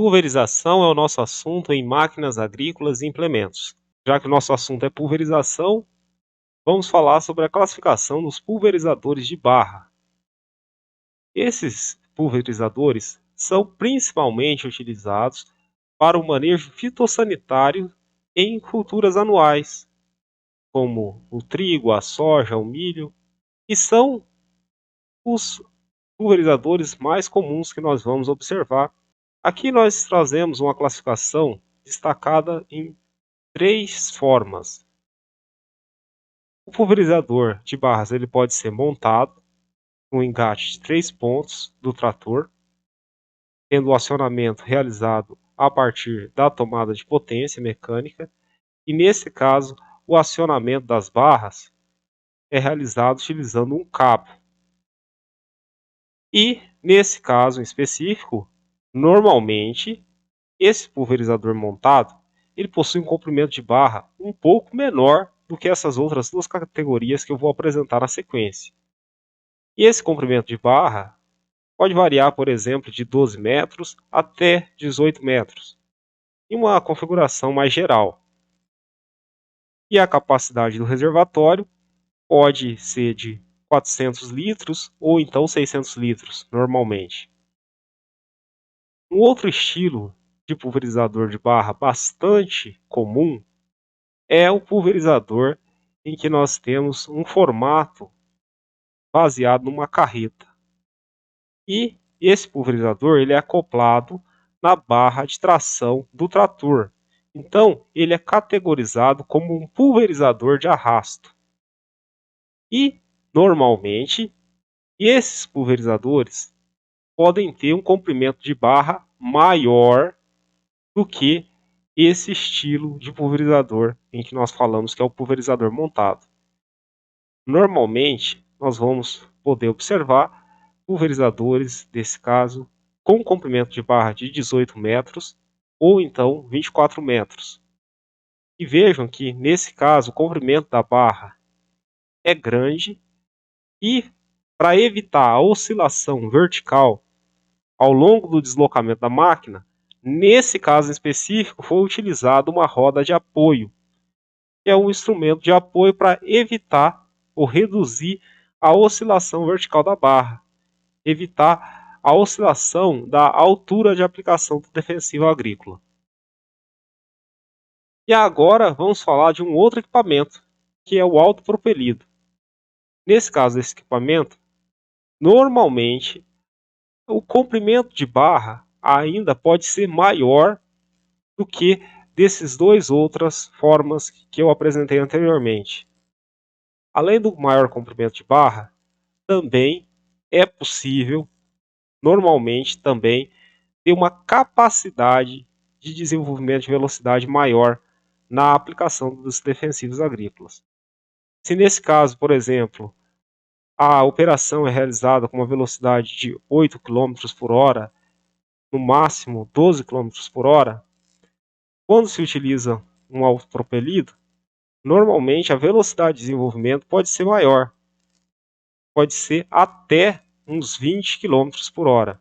Pulverização é o nosso assunto em máquinas agrícolas e implementos. Já que o nosso assunto é pulverização, vamos falar sobre a classificação dos pulverizadores de barra. Esses pulverizadores são principalmente utilizados para o manejo fitossanitário em culturas anuais, como o trigo, a soja, o milho, e são os pulverizadores mais comuns que nós vamos observar. Aqui nós trazemos uma classificação destacada em três formas. O pulverizador de barras ele pode ser montado no engate de 3 pontos do trator, tendo o acionamento realizado a partir da tomada de potência mecânica, e nesse caso o acionamento das barras é realizado utilizando um cabo. E nesse caso em específico, normalmente esse pulverizador montado ele possui um comprimento de barra um pouco menor do que essas outras duas categorias que eu vou apresentar na sequência. E esse comprimento de barra pode variar, por exemplo, de 12 metros até 18 metros, em uma configuração mais geral. E a capacidade do reservatório pode ser de 400 litros ou então 600 litros, normalmente. Um outro estilo de pulverizador de barra bastante comum é o pulverizador em que nós temos um formato baseado numa carreta. E esse pulverizador ele é acoplado na barra de tração do trator. Então, ele é categorizado como um pulverizador de arrasto. E, normalmente, esses pulverizadores podem ter um comprimento de barra maior do que esse estilo de pulverizador em que nós falamos que é o pulverizador montado. Normalmente, nós vamos poder observar pulverizadores, desse caso, com comprimento de barra de 18 metros ou então 24 metros. E vejam que, nesse caso, o comprimento da barra é grande e, para evitar a oscilação vertical ao longo do deslocamento da máquina, nesse caso específico foi utilizada uma roda de apoio, que é um instrumento de apoio para evitar ou reduzir a oscilação vertical da barra, evitar a oscilação da altura de aplicação do defensivo agrícola. E agora vamos falar de um outro equipamento, que é o autopropelido. Nesse caso desse equipamento, normalmente o comprimento de barra ainda pode ser maior do que desses dois outras formas que eu apresentei anteriormente. Além do maior comprimento de barra, também é possível, normalmente também, ter uma capacidade de desenvolvimento de velocidade maior na aplicação dos defensivos agrícolas. Se nesse caso, por exemplo, a operação é realizada com uma velocidade de 8 km por hora, no máximo 12 km por hora, quando se utiliza um autopropelido, normalmente a velocidade de desenvolvimento pode ser maior, pode ser até uns 20 km por hora.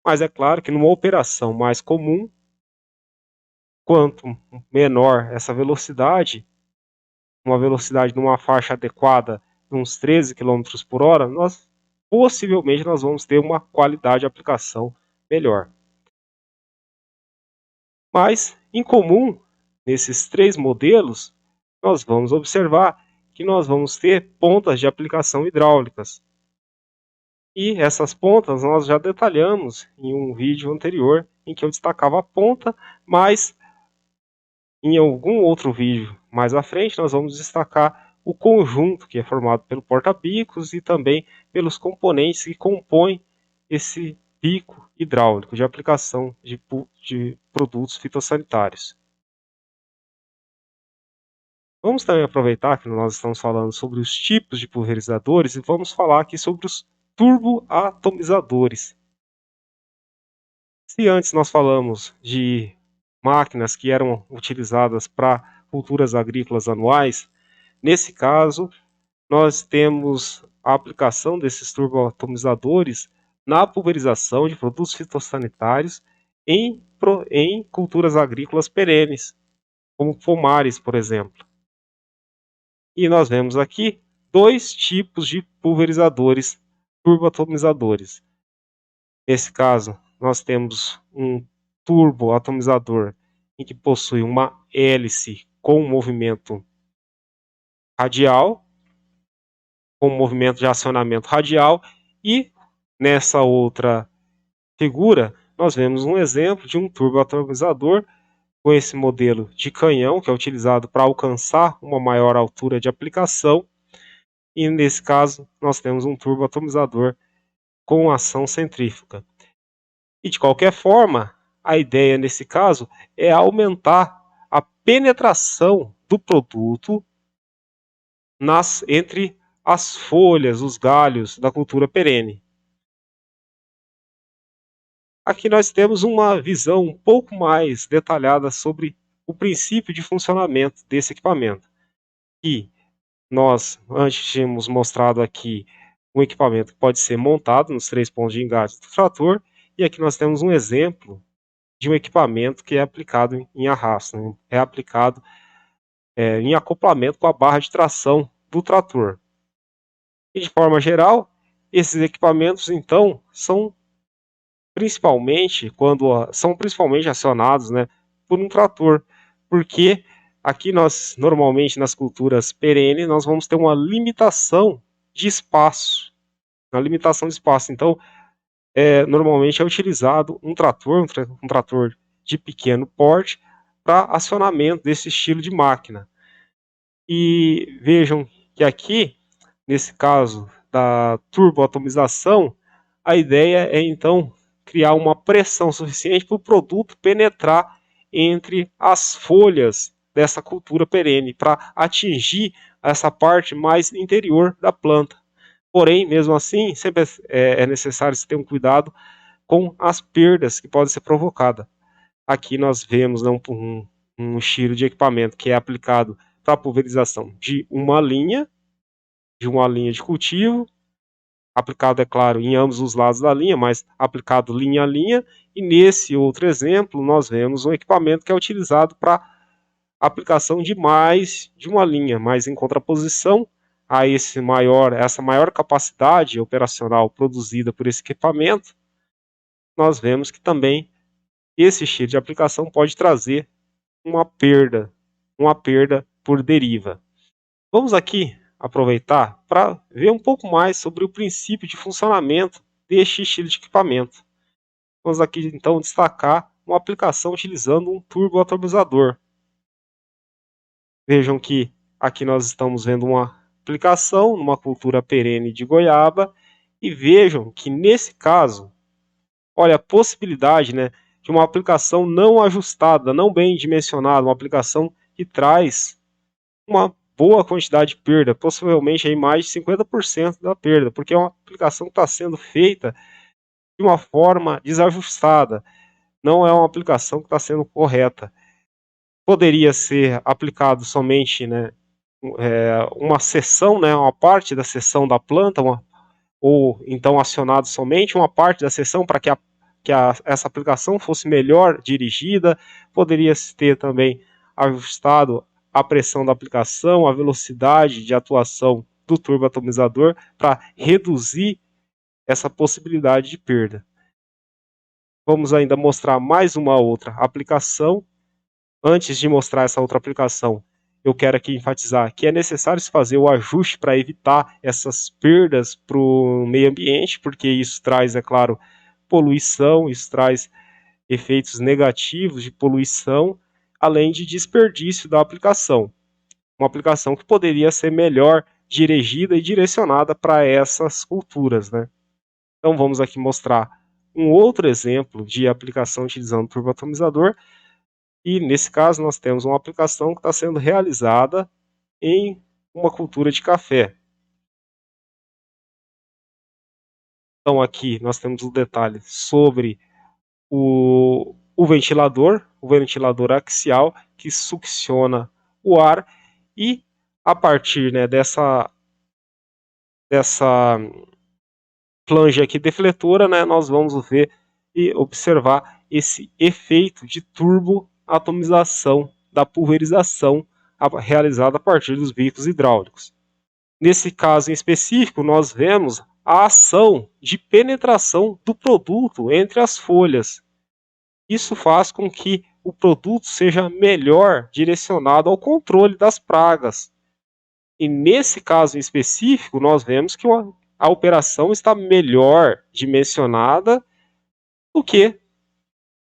Mas é claro que numa operação mais comum, quanto menor essa velocidade, uma velocidade numa faixa adequada de uns 13 km por hora, possivelmente nós vamos ter uma qualidade de aplicação melhor. Mas, em comum, nesses três modelos, nós vamos observar que nós vamos ter pontas de aplicação hidráulicas. E essas pontas nós já detalhamos em um vídeo anterior em que eu destacava a ponta, mas em algum outro vídeo mais à frente nós vamos destacar o conjunto que é formado pelo porta-bicos e também pelos componentes que compõem esse bico hidráulico de aplicação de produtos fitossanitários. Vamos também aproveitar que nós estamos falando sobre os tipos de pulverizadores e vamos falar aqui sobre os turboatomizadores. Se antes nós falamos de máquinas que eram utilizadas para culturas agrícolas anuais, nesse caso nós temos a aplicação desses turboatomizadores na pulverização de produtos fitossanitários em culturas agrícolas perenes, como pomares, por exemplo. E nós vemos aqui dois tipos de pulverizadores turboatomizadores. Nesse caso, nós temos um turboatomizador em que possui uma hélice com movimento radial, com movimento de acionamento radial, e nessa outra figura nós vemos um exemplo de um turboatomizador com esse modelo de canhão que é utilizado para alcançar uma maior altura de aplicação, e nesse caso nós temos um turboatomizador com ação centrífuga. E de qualquer forma, a ideia nesse caso é aumentar a penetração do produto entre as folhas, os galhos da cultura perene. Aqui nós temos uma visão um pouco mais detalhada sobre o princípio de funcionamento desse equipamento. E nós antes tínhamos mostrado aqui um equipamento que pode ser montado nos 3 pontos de engate do trator, e aqui nós temos um exemplo de um equipamento que é aplicado em arrasto, né? É aplicado em acoplamento com a barra de tração do trator. E de forma geral, esses equipamentos então são principalmente acionados, né, por um trator, porque aqui nós normalmente nas culturas perenes nós vamos ter uma limitação de espaço, Então, normalmente é utilizado um trator de pequeno porte para acionamento desse estilo de máquina. E vejam que aqui, nesse caso da turboatomização, a ideia é então criar uma pressão suficiente para o produto penetrar entre as folhas dessa cultura perene, para atingir essa parte mais interior da planta. Porém, mesmo assim, sempre é necessário se ter um cuidado com as perdas que podem ser provocadas. Aqui nós vemos, né, um estilo de equipamento que é aplicado para pulverização de uma linha de cultivo, aplicado, é claro, em ambos os lados da linha, mas aplicado linha a linha. E nesse outro exemplo, nós vemos um equipamento que é utilizado para aplicação de mais de uma linha, mas em contraposição a essa maior capacidade operacional produzida por esse equipamento, nós vemos que também esse estilo de aplicação pode trazer uma perda por deriva. Vamos aqui aproveitar para ver um pouco mais sobre o princípio de funcionamento deste estilo de equipamento. Vamos aqui então destacar uma aplicação utilizando um turboatomizador. Vejam que aqui nós estamos vendo uma aplicação numa cultura perene de goiaba, e vejam que nesse caso, olha a possibilidade, né, de uma aplicação não ajustada, não bem dimensionada, uma aplicação que traz uma boa quantidade de perda, possivelmente aí mais de 50% da perda, porque é uma aplicação que está sendo feita de uma forma desajustada, não é uma aplicação que está sendo correta. Poderia ser aplicado somente, né, uma seção, né, uma parte da seção da planta, ou então acionado somente uma parte da seção para que essa aplicação fosse melhor dirigida. Poderia ter também ajustado a pressão da aplicação, a velocidade de atuação do turboatomizador para reduzir essa possibilidade de perda. Vamos ainda mostrar mais uma outra aplicação. Antes de mostrar essa outra aplicação, eu quero aqui enfatizar que é necessário se fazer o ajuste para evitar essas perdas para o meio ambiente, porque isso traz, é claro, poluição, isso traz efeitos negativos de poluição, além de desperdício da aplicação. Uma aplicação que poderia ser melhor dirigida e direcionada para essas culturas, né? Então vamos aqui mostrar um outro exemplo de aplicação utilizando o turboatomizador. E nesse caso nós temos uma aplicação que está sendo realizada em uma cultura de café. Então aqui nós temos o detalhe sobre o ventilador axial que succiona o ar, e a partir, né, dessa flange aqui defletora, né, nós vamos ver e observar esse efeito de turboatomização da pulverização realizada a partir dos bicos hidráulicos. Nesse caso em específico, nós vemos a ação de penetração do produto entre as folhas. Isso faz com que o produto seja melhor direcionado ao controle das pragas. E nesse caso em específico, nós vemos que a operação está melhor dimensionada do que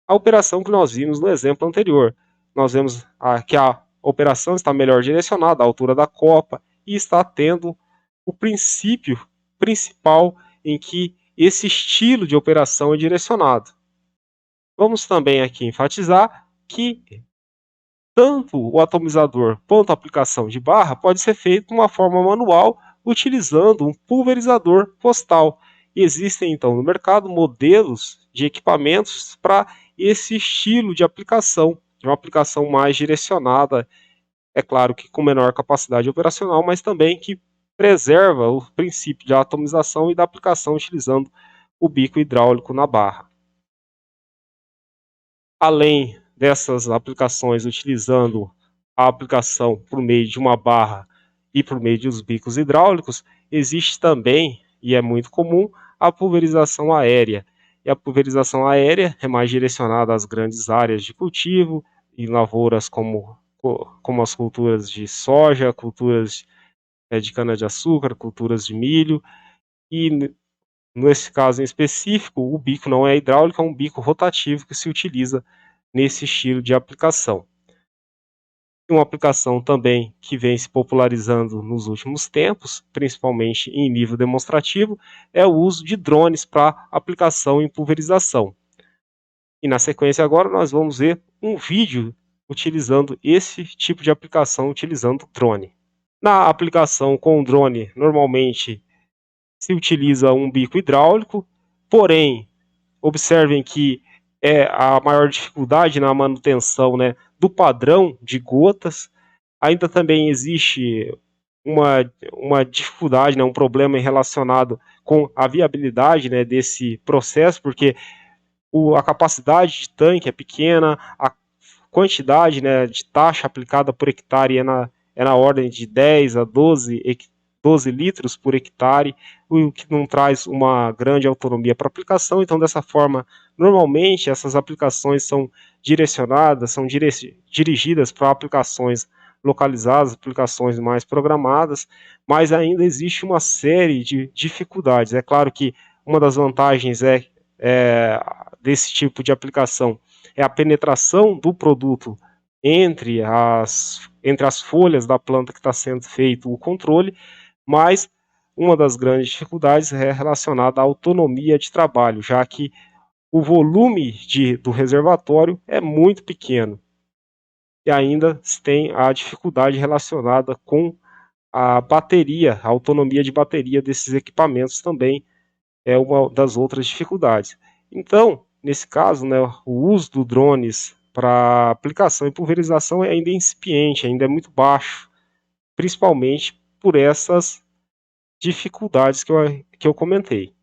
a operação que nós vimos no exemplo anterior. Nós vemos que a operação está melhor direcionada à altura da copa e está tendo o princípio principal em que esse estilo de operação é direcionado. Vamos também aqui enfatizar que tanto o atomizador quanto a aplicação de barra pode ser feito de uma forma manual utilizando um pulverizador postal. E existem então no mercado modelos de equipamentos para esse estilo de aplicação, de uma aplicação mais direcionada, é claro que com menor capacidade operacional, mas também que preserva o princípio de atomização e da aplicação utilizando o bico hidráulico na barra. Além dessas aplicações utilizando a aplicação por meio de uma barra e por meio dos bicos hidráulicos, existe também, e é muito comum, a pulverização aérea. E a pulverização aérea é mais direcionada às grandes áreas de cultivo, em lavouras como as culturas de soja, culturas de cana-de-açúcar, culturas de milho, e nesse caso em específico, o bico não é hidráulico, é um bico rotativo que se utiliza nesse estilo de aplicação. Uma aplicação também que vem se popularizando nos últimos tempos, principalmente em nível demonstrativo, é o uso de drones para aplicação em pulverização. E na sequência agora nós vamos ver um vídeo utilizando esse tipo de aplicação utilizando drone. Na aplicação com drone, normalmente se utiliza um bico hidráulico, porém, observem que a maior dificuldade na manutenção, né, do padrão de gotas. Ainda também existe uma dificuldade, né, um problema relacionado com a viabilidade, né, desse processo, porque a capacidade de tanque é pequena, a quantidade, né, de taxa aplicada por hectare é na ordem de 10 a 12 litros por hectare, o que não traz uma grande autonomia para aplicação. Então, dessa forma, normalmente essas aplicações são direcionadas, são dirigidas para aplicações localizadas, aplicações mais programadas, mas ainda existe uma série de dificuldades. É claro que uma das vantagens desse tipo de aplicação é a penetração do produto entre as folhas da planta que está sendo feito o controle, mas uma das grandes dificuldades é relacionada à autonomia de trabalho, já que o volume do reservatório é muito pequeno. E ainda tem a dificuldade relacionada com a bateria, a autonomia de bateria desses equipamentos também é uma das outras dificuldades. Então, nesse caso, né, o uso do drones para aplicação e pulverização é ainda incipiente, ainda é muito baixo, principalmente por essas dificuldades que eu comentei.